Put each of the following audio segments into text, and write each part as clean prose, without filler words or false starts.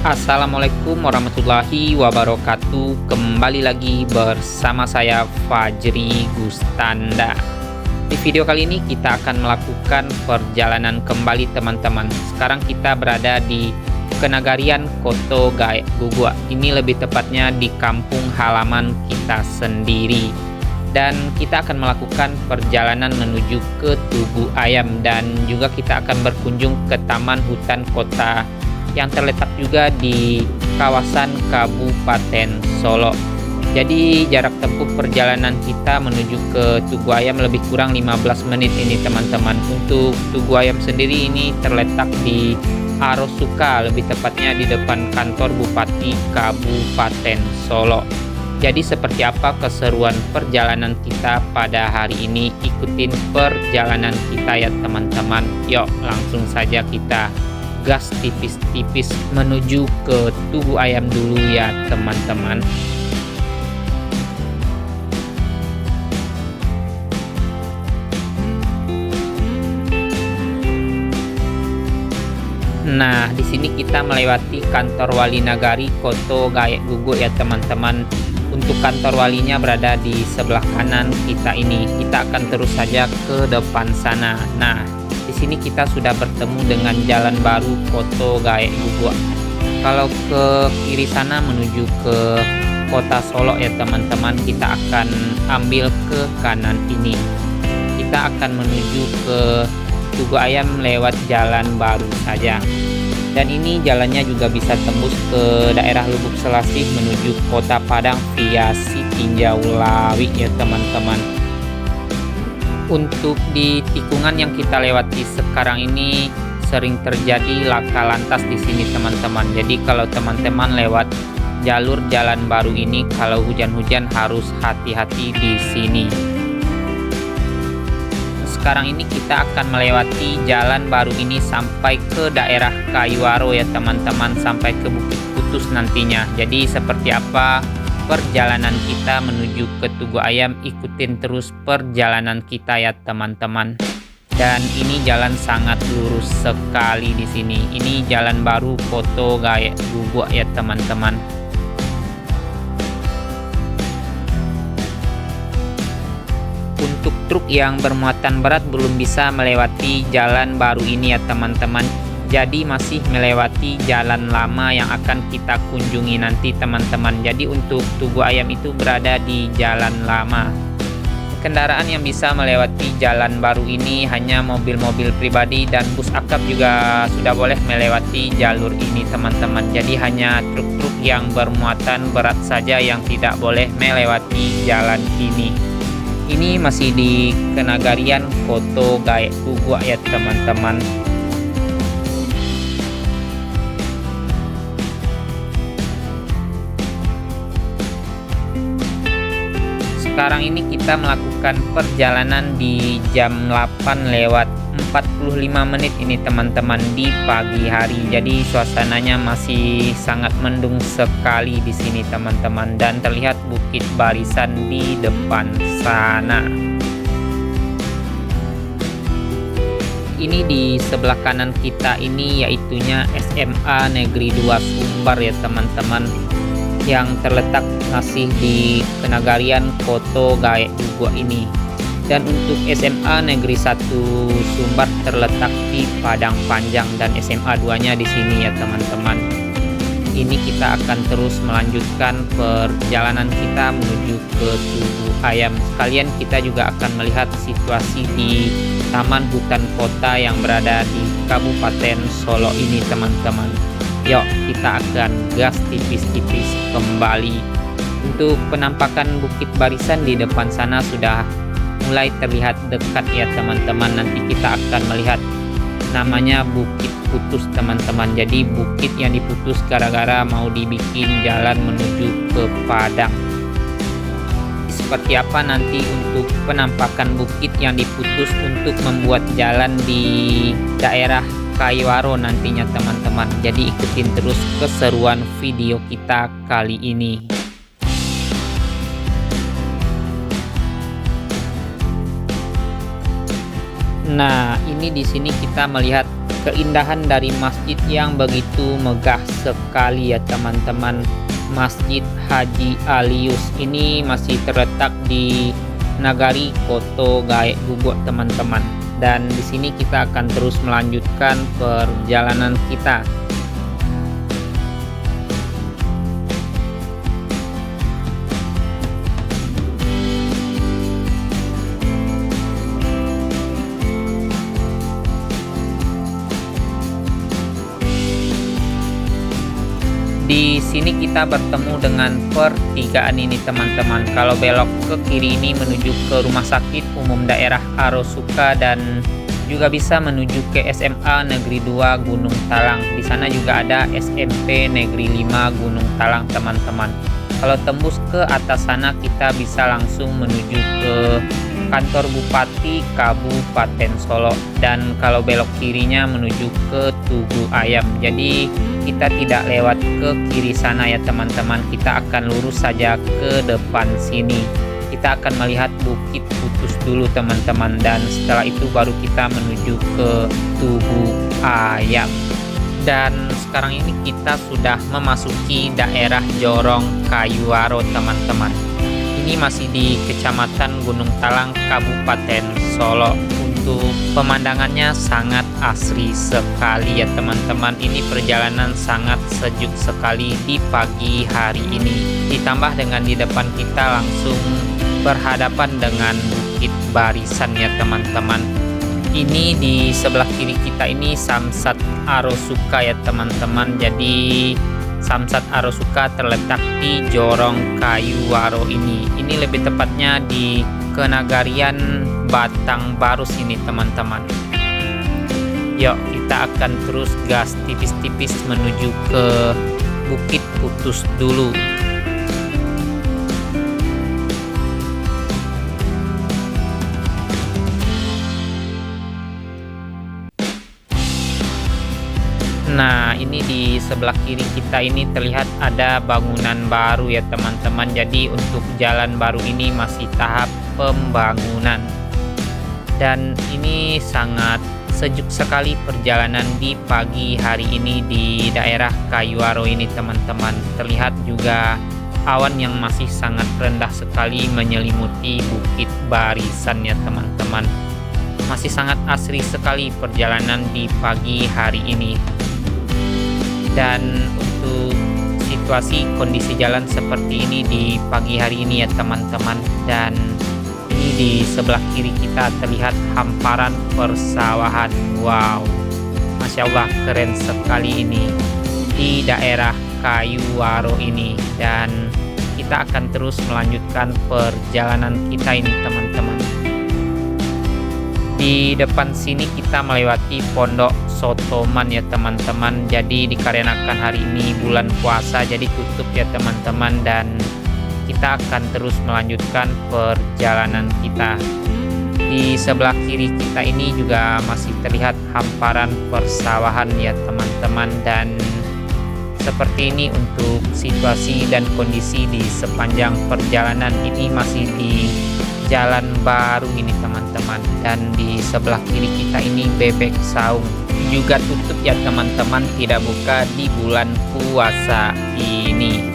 Assalamualaikum warahmatullahi wabarakatuh. Kembali lagi bersama saya Fajri Gustanda. Di video kali ini kita akan melakukan perjalanan kembali teman-teman. Sekarang kita berada di Kenagarian Koto Gaek Gugua. Ini lebih tepatnya di kampung halaman kita sendiri. Dan kita akan melakukan perjalanan menuju ke Tugu Ayam, dan juga kita akan berkunjung ke Taman Hutan Kota yang terletak juga di kawasan Kabupaten Solo. Jadi jarak tempuh perjalanan kita menuju ke Tugu Ayam lebih kurang 15 menit ini teman-teman. Untuk Tugu Ayam sendiri ini terletak di Arosuka, lebih tepatnya di depan kantor Bupati Kabupaten Solo. Jadi seperti apa keseruan perjalanan kita pada hari ini? Ikutin perjalanan kita ya teman-teman. Yuk langsung saja kita gas tipis-tipis menuju ke Tugu Ayam dulu ya teman-teman. Nah, di sini kita melewati kantor Wali Nagari Koto Gaek Gugua ya teman-teman. Untuk kantor walinya berada di sebelah kanan kita ini. Kita akan terus saja ke depan sana. Nah, di sini kita sudah bertemu dengan jalan baru Koto Gaek Gugua. Kalau ke kiri sana menuju ke kota Solo ya teman-teman, kita akan ambil ke kanan ini. Kita akan menuju ke Tugu Ayam lewat jalan baru saja. Dan ini jalannya juga bisa tembus ke daerah Lubuk Selasih menuju Kota Padang via Sitinjau Lawi ya teman-teman. Untuk di tikungan yang kita lewati sekarang ini sering terjadi laka lantas di sini teman-teman. Jadi kalau teman-teman lewat jalur jalan baru ini, kalau hujan-hujan harus hati-hati di sini. Sekarang ini kita akan melewati jalan baru ini sampai ke daerah Kayuaro ya teman-teman, sampai ke Bukit Putus nantinya. Jadi seperti apa perjalanan kita menuju ke Tugu Ayam, ikutin terus perjalanan kita ya teman-teman. Dan ini jalan sangat lurus sekali di sini. Ini jalan baru Koto Gaek Gugua ya teman-teman. Untuk truk yang bermuatan berat belum bisa melewati jalan baru ini ya teman-teman. Jadi masih melewati jalan lama yang akan kita kunjungi nanti teman-teman. Jadi untuk Tugu Ayam itu berada di jalan lama. Kendaraan yang bisa melewati jalan baru ini hanya mobil-mobil pribadi, dan bus akap juga sudah boleh melewati jalur ini teman-teman. Jadi hanya truk-truk yang bermuatan berat saja yang tidak boleh melewati jalan ini. Ini masih di Kenagarian Koto Gaek Gugua ya teman-teman. Sekarang ini kita melakukan perjalanan di jam 8 lewat 45 menit ini teman-teman, di pagi hari. Jadi suasananya masih sangat mendung sekali di sini teman-teman, dan terlihat Bukit Barisan di depan sana. Ini di sebelah kanan kita ini yaitunya SMA Negeri 2 Sumbar ya teman-teman, yang terletak masih di Kenagarian Koto Gaek Gugua ini. Dan untuk SMA Negeri 1 Sumbar terletak di Padang Panjang, dan SMA 2-nya di sini ya teman-teman. Ini kita akan terus melanjutkan perjalanan kita menuju ke Tugu Ayam. Sekalian kita juga akan melihat situasi di Taman Hutan Kota yang berada di Kabupaten Solo ini teman-teman. Yuk kita akan gas tipis-tipis kembali. Untuk penampakan Bukit Barisan di depan sana sudah mulai terlihat dekat ya teman-teman. Nanti kita akan melihat namanya Bukit Putus teman-teman. Jadi bukit yang diputus gara-gara mau dibikin jalan menuju ke Padang. Seperti apa nanti untuk penampakan bukit yang diputus untuk membuat jalan di daerah Kayuaro nantinya teman-teman. Jadi ikutin terus keseruan video kita kali ini. Nah, ini di sini kita melihat keindahan dari masjid yang begitu megah sekali ya teman-teman. Masjid Haji Alius ini masih terletak di Nagari Koto Gaek Guguk teman-teman. Dan di sini kita akan terus melanjutkan perjalanan kita. Di sini kita bertemu dengan pertigaan ini teman-teman. Kalau belok ke kiri ini menuju ke Rumah Sakit Umum Daerah Arosuka dan juga bisa menuju ke SMA Negeri 2 Gunung Talang. Di sana juga ada SMP Negeri 5 Gunung Talang teman-teman. Kalau tembus ke atas sana kita bisa langsung menuju ke kantor Bupati Kabupaten Solo, dan kalau belok kirinya menuju ke Tugu Ayam. Jadi kita tidak lewat ke kiri sana ya teman-teman, kita akan lurus saja ke depan sini. Kita akan melihat Bukit Putus dulu teman-teman, dan setelah itu baru kita menuju ke Tugu Ayam. Dan sekarang ini kita sudah memasuki daerah Jorong Kayuaro teman-teman. Ini masih di Kecamatan Gunung Talang, Kabupaten Solo. Untuk pemandangannya sangat asri sekali ya teman-teman. Ini perjalanan sangat sejuk sekali di pagi hari ini. Ditambah dengan di depan kita langsung berhadapan dengan Bukit Barisan ya teman-teman. Ini di sebelah kiri kita ini Samsat Arosuka ya teman-teman. Jadi Samsat Arosuka terletak di Jorong Kayuaro ini. Ini lebih tepatnya di Kenagarian Batang Baru sini teman-teman. Yuk kita akan terus gas tipis-tipis menuju ke Bukit Putus dulu. Nah, ini di sebelah kiri kita ini terlihat ada bangunan baru ya teman-teman. Jadi untuk jalan baru ini masih tahap pembangunan. Dan ini sangat sejuk sekali perjalanan di pagi hari ini di daerah Kayuaro ini teman-teman. Terlihat juga awan yang masih sangat rendah sekali menyelimuti Bukit Barisan ya teman-teman. Masih sangat asri sekali perjalanan di pagi hari ini. Dan untuk situasi kondisi jalan seperti ini di pagi hari ini ya teman-teman. Dan ini di sebelah kiri kita terlihat hamparan persawahan. Wow, Masya Allah keren sekali ini di daerah Kayuaro ini. Dan kita akan terus melanjutkan perjalanan kita ini teman-teman. Di depan sini kita melewati Pondok Sotoman ya teman-teman. Jadi dikarenakan hari ini bulan puasa jadi tutup ya teman-teman, dan kita akan terus melanjutkan perjalanan kita. Di sebelah kiri kita ini juga masih terlihat hamparan persawahan ya teman-teman. Dan seperti ini untuk situasi dan kondisi di sepanjang perjalanan ini masih di jalan baru ini teman-teman. Dan di sebelah kiri kita ini Bebek Saung juga tutup ya teman-teman, tidak buka di bulan puasa ini.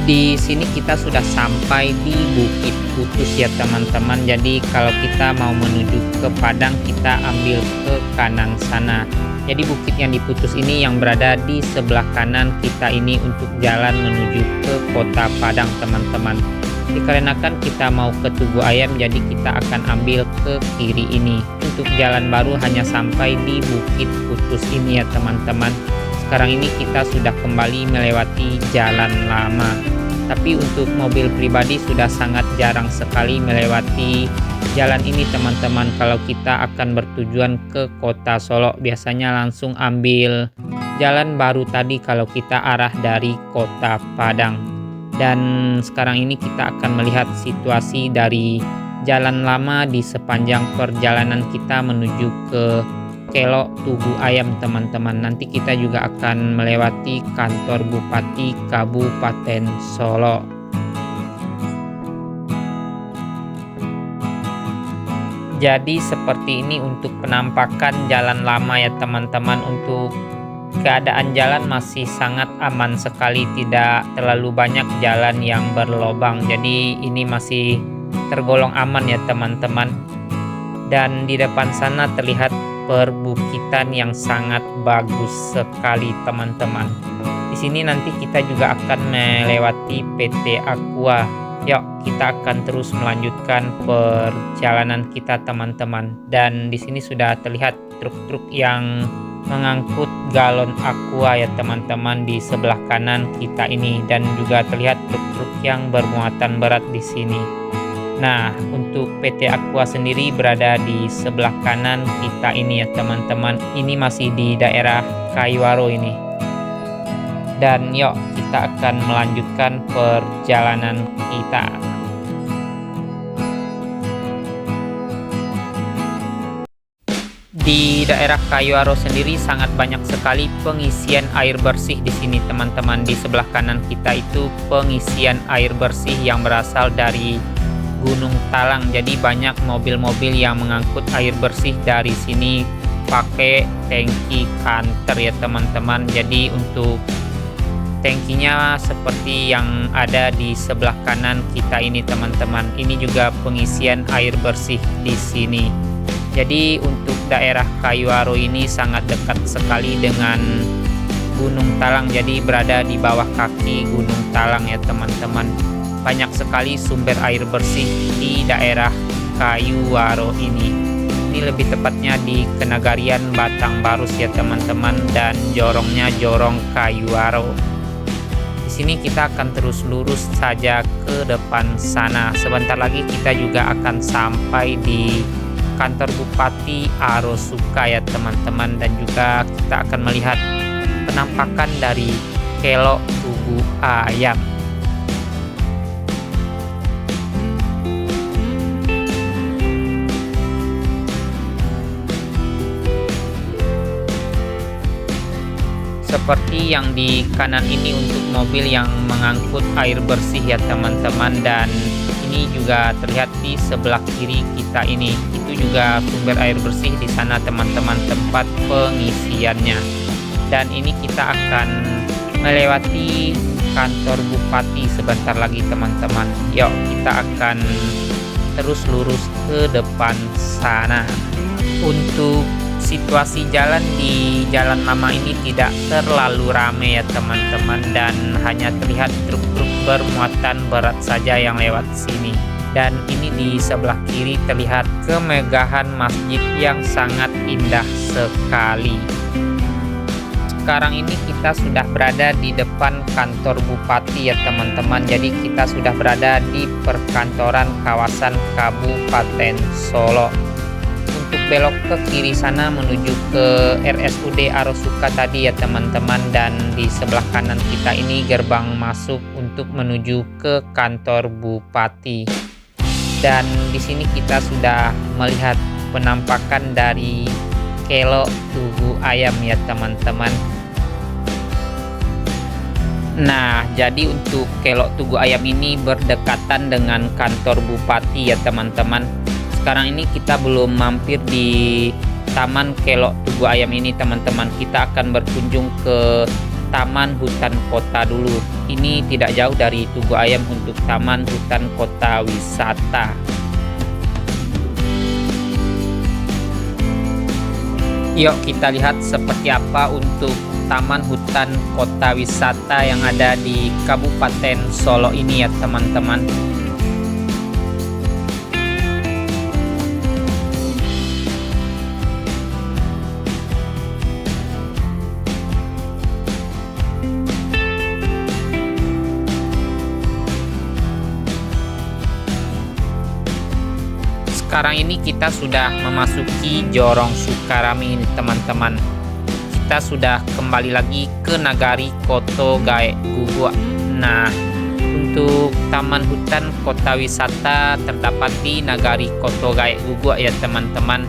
Di sini kita sudah sampai di Bukit Putus ya teman-teman. Jadi kalau kita mau menuju ke Padang kita ambil ke kanan sana. Jadi bukit yang diputus ini yang berada di sebelah kanan kita ini untuk jalan menuju ke kota Padang teman-teman. Dikarenakan kita mau ke Tugu Ayam jadi kita akan ambil ke kiri ini. Untuk jalan baru hanya sampai di Bukit Putus ini ya teman-teman. Sekarang ini kita sudah kembali melewati jalan lama. Tapi untuk mobil pribadi sudah sangat jarang sekali melewati jalan ini teman-teman. Kalau kita akan bertujuan ke kota Solo biasanya langsung ambil jalan baru tadi kalau kita arah dari kota Padang. Dan sekarang ini kita akan melihat situasi dari jalan lama di sepanjang perjalanan kita menuju ke Kelok Tugu Ayam teman-teman. Nanti kita juga akan melewati kantor Bupati Kabupaten Solo. Jadi seperti ini untuk penampakan jalan lama ya teman-teman. Untuk keadaan jalan masih sangat aman sekali, tidak terlalu banyak jalan yang berlobang. Jadi ini masih tergolong aman ya teman-teman. Dan di depan sana terlihat perbukitan yang sangat bagus sekali teman-teman. Di sini nanti kita juga akan melewati PT Aqua. Yuk, kita akan terus melanjutkan perjalanan kita teman-teman. Dan di sini sudah terlihat truk-truk yang mengangkut galon aqua ya teman-teman di sebelah kanan kita ini, dan juga terlihat truk-truk yang bermuatan berat di sini. Nah, untuk PT Aqua sendiri berada di sebelah kanan kita ini ya teman-teman. Ini masih di daerah Kayuaro ini. Dan yuk kita akan melanjutkan perjalanan kita. Di daerah Kayuaro sendiri sangat banyak sekali pengisian air bersih di sini teman-teman. Di sebelah kanan kita itu pengisian air bersih yang berasal dari Gunung Talang. Jadi banyak mobil-mobil yang mengangkut air bersih dari sini pakai tangki kanter ya teman-teman. Jadi untuk tangkinya seperti yang ada di sebelah kanan kita ini teman-teman. Ini juga pengisian air bersih di sini. Jadi untuk daerah Kayuaro ini sangat dekat sekali dengan Gunung Talang. Jadi berada di bawah kaki Gunung Talang ya teman-teman. Banyak sekali sumber air bersih di daerah Kayuaro ini. Ini lebih tepatnya di Kenagarian Batangbarus ya teman-teman, dan jorongnya Jorong Kayuaro. Di sini kita akan terus lurus saja ke depan sana. Sebentar lagi kita juga akan sampai di kantor Bupati Arosuka ya teman-teman, dan juga kita akan melihat penampakan dari Kelok Tugu Ayam. Seperti yang di kanan ini untuk mobil yang mengangkut air bersih ya teman-teman, dan ini juga terlihat di sebelah kiri kita ini. Itu juga sumber air bersih di sana teman-teman, tempat pengisiannya. Dan ini kita akan melewati kantor Bupati sebentar lagi teman-teman. Yuk kita akan terus lurus ke depan sana. Untuk situasi jalan di jalan lama ini tidak terlalu ramai ya teman-teman, dan hanya terlihat truk-truk bermuatan berat saja yang lewat sini. Dan ini di sebelah kiri terlihat kemegahan masjid yang sangat indah sekali. Sekarang ini kita sudah berada di depan kantor Bupati ya teman-teman. Jadi kita sudah berada di perkantoran kawasan Kabupaten Solo. Untuk belok ke kiri sana menuju ke RSUD Arosuka tadi ya teman-teman, dan di sebelah kanan kita ini gerbang masuk untuk menuju ke kantor Bupati. Dan di sini kita sudah melihat penampakan dari Kelok Tugu Ayam ya teman-teman. Nah, jadi untuk Kelok Tugu Ayam ini berdekatan dengan kantor Bupati ya teman-teman. Sekarang ini kita belum mampir di Taman Kelok Tugu Ayam ini teman-teman. Kita akan berkunjung ke Taman Hutan Kota dulu. Ini tidak jauh dari Tugu Ayam untuk Taman Hutan Kota Wisata. Yuk kita lihat seperti apa untuk Taman Hutan Kota Wisata yang ada di Kabupaten Solo ini ya teman-teman. Sekarang ini kita sudah memasuki Jorong Sukarami ini teman-teman. Kita sudah kembali lagi ke Nagari Koto Gaek Gugua. Nah, untuk Taman Hutan Kota Wisata terdapat di Nagari Koto Gaek Gugua ya teman-teman.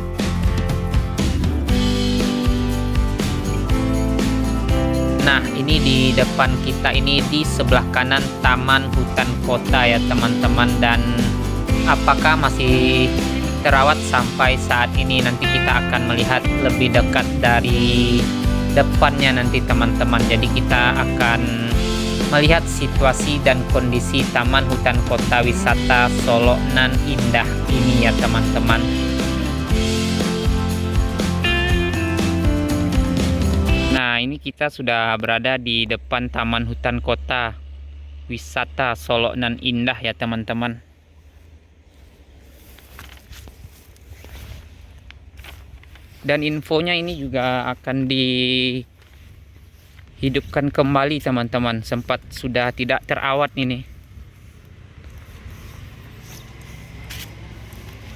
Nah, ini di depan kita ini di sebelah kanan taman hutan kota ya teman-teman, dan apakah masih terawat sampai saat ini, nanti kita akan melihat lebih dekat dari depannya nanti teman-teman. Jadi kita akan melihat situasi dan kondisi taman hutan kota wisata Solo Nan Indah ini ya teman-teman. Nah, ini kita sudah berada di depan taman hutan kota wisata Solo Nan Indah ya teman-teman. Dan infonya ini juga akan dihidupkan kembali teman-teman, sempat sudah tidak terawat ini.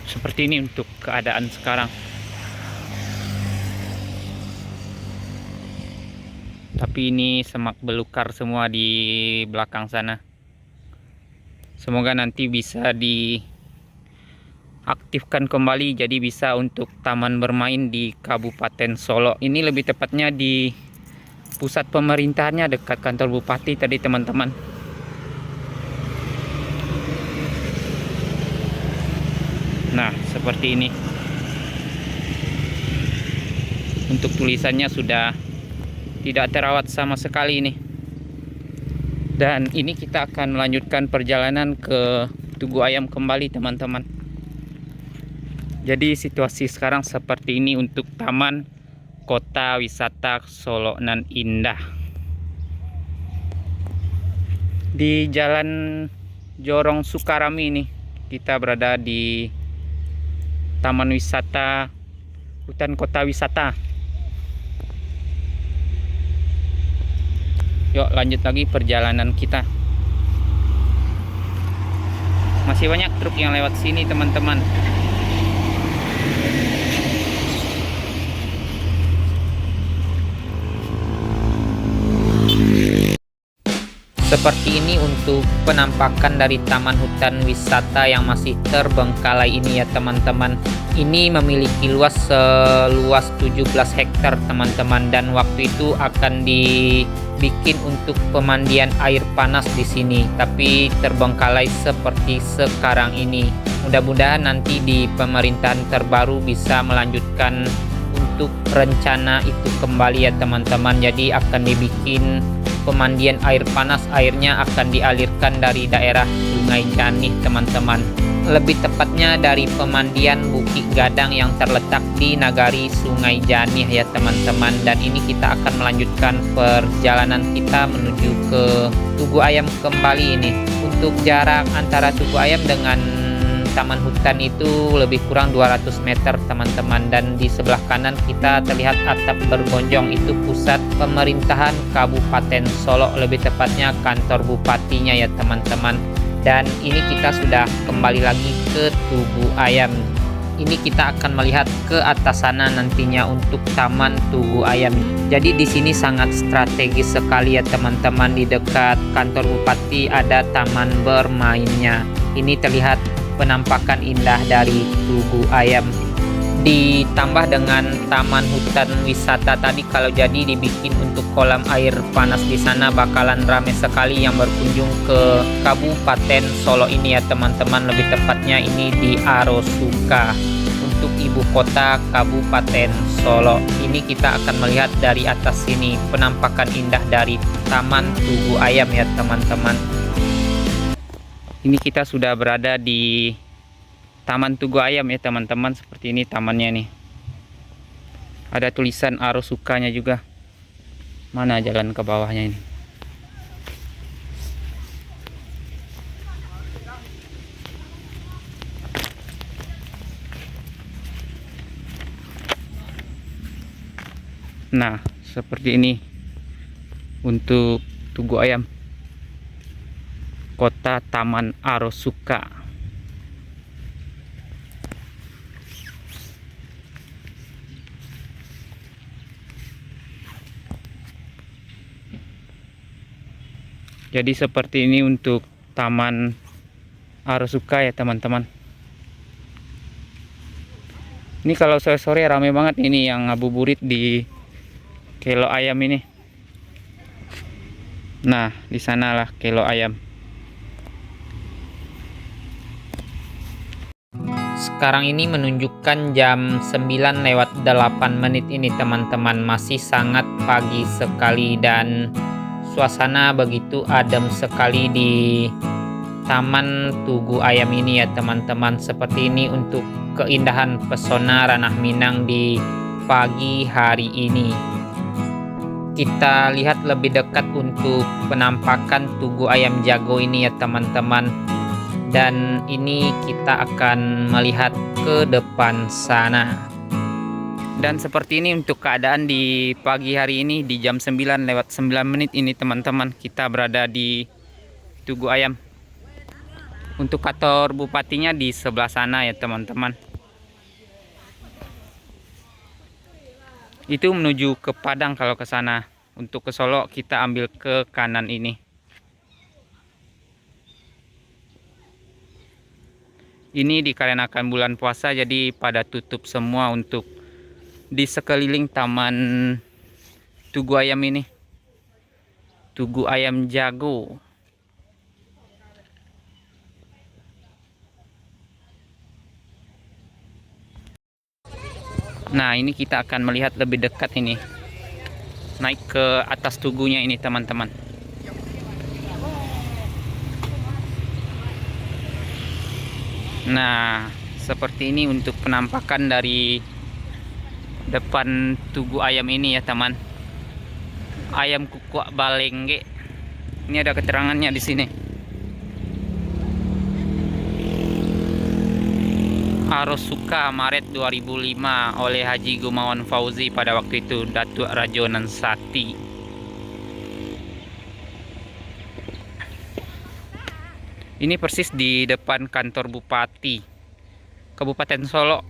Seperti ini untuk keadaan sekarang. Tapi ini semak belukar semua di belakang sana. Semoga nanti bisa diaktifkan kembali, jadi bisa untuk taman bermain di Kabupaten Solo. Ini lebih tepatnya di pusat pemerintahannya dekat kantor bupati tadi teman-teman. Nah, seperti ini. Untuk tulisannya sudah tidak terawat sama sekali ini. Dan ini kita akan melanjutkan perjalanan ke Tugu Ayam kembali teman-teman. Jadi situasi sekarang seperti ini untuk taman kota wisata Solo Nan Indah. Di Jalan Jorong Sukarami ini kita berada di taman wisata hutan kota wisata. Yuk lanjut lagi perjalanan kita. Masih banyak truk yang lewat sini teman-teman. Seperti ini untuk penampakan dari taman hutan wisata yang masih terbengkalai ini ya teman-teman. Ini memiliki luas seluas 17 hektar teman-teman, dan waktu itu akan dibikin untuk pemandian air panas di sini, tapi terbengkalai seperti sekarang ini. Mudah-mudahan nanti di pemerintahan terbaru bisa melanjutkan untuk rencana itu kembali ya teman-teman. Jadi akan dibikin pemandian air panas, airnya akan dialirkan dari daerah Sungai Janih teman-teman. Lebih tepatnya dari pemandian Bukit Gadang yang terletak di Nagari Sungai Janih ya teman-teman. Dan ini kita akan melanjutkan perjalanan kita menuju ke Tugu Ayam kembali ini. Untuk jarak antara Tugu Ayam dengan taman hutan itu lebih kurang 200 meter teman-teman, dan di sebelah kanan kita terlihat atap bergonjong, itu pusat pemerintahan Kabupaten Solo, lebih tepatnya kantor bupatinya ya teman-teman. Dan ini kita sudah kembali lagi ke Tugu Ayam. Ini kita akan melihat ke atas sana nantinya untuk Taman Tugu Ayam. Jadi di sini sangat strategis sekali ya teman-teman, di dekat kantor bupati ada taman bermainnya. Ini terlihat penampakan indah dari Tugu Ayam. Ditambah dengan taman hutan wisata tadi, kalau jadi dibikin untuk kolam air panas di sana, bakalan ramai sekali yang berkunjung ke Kabupaten Solo ini ya teman-teman. Lebih tepatnya ini di Arosuka, untuk ibu kota Kabupaten Solo. Ini kita akan melihat dari atas sini penampakan indah dari Taman Tugu Ayam ya teman-teman. Ini kita sudah berada di Taman Tugu Ayam ya teman-teman. Seperti ini tamannya nih. Ada tulisan Arosukanya juga. Mana jalan ke bawahnya ini? Nah, seperti ini untuk Tugu Ayam, kota Taman Arosuka. Jadi seperti ini untuk Taman Arosuka ya teman-teman. Ini kalau sore-sore ramai banget ini yang ngabuburit di Kelo Ayam ini. Nah, di sanalah kilo ayam. Sekarang ini menunjukkan jam 9:08 ini teman-teman. Masih sangat pagi sekali dan suasana begitu adem sekali di Taman Tugu Ayam ini ya teman-teman. Seperti ini untuk keindahan pesona Ranah Minang di pagi hari ini. Kita lihat lebih dekat untuk penampakan Tugu Ayam Jago ini ya teman-teman. Dan ini kita akan melihat ke depan sana. Dan seperti ini untuk keadaan di pagi hari ini di jam 9:09 ini teman-teman. Kita berada di Tugu Ayam. Untuk kantor bupatinya di sebelah sana ya teman-teman. Itu menuju ke Padang kalau ke sana. Untuk ke Solo kita ambil ke kanan ini. Ini dikarenakan bulan puasa jadi pada tutup semua untuk di sekeliling Taman Tugu Ayam ini. Tugu Ayam Jago. Nah, ini kita akan melihat lebih dekat ini. Naik ke atas tugunya ini teman-teman. Nah, seperti ini untuk penampakan dari depan Tugu Ayam ini ya teman. Ayam kukuak balengge. Ini ada keterangannya di sini. Arosuka Maret 2005 oleh Haji Gumawan Fauzi pada waktu itu Datuk Rajonan Sati. Ini persis di depan kantor Bupati Kabupaten Solo.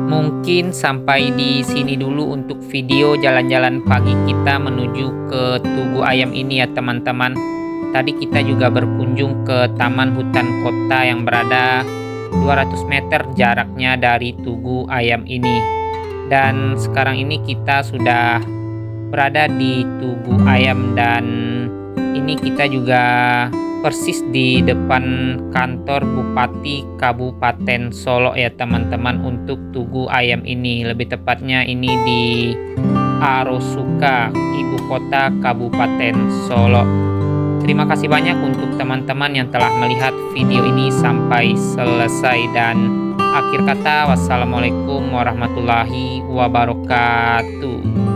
Mungkin sampai di sini dulu untuk video jalan-jalan pagi kita menuju ke Tugu Ayam ini ya teman-teman. Tadi kita juga berkunjung ke Taman Hutan Kota yang berada 200 meter jaraknya dari Tugu Ayam ini. Dan sekarang ini kita sudah berada di Tugu Ayam dan ini kita juga persis di depan kantor Bupati Kabupaten Solo ya teman-teman untuk Tugu Ayam ini. Lebih tepatnya ini di Arosuka, ibu kota Kabupaten Solo. Terima kasih banyak untuk teman-teman yang telah melihat video ini sampai selesai dan akhir kata wassalamualaikum warahmatullahi wabarakatuh.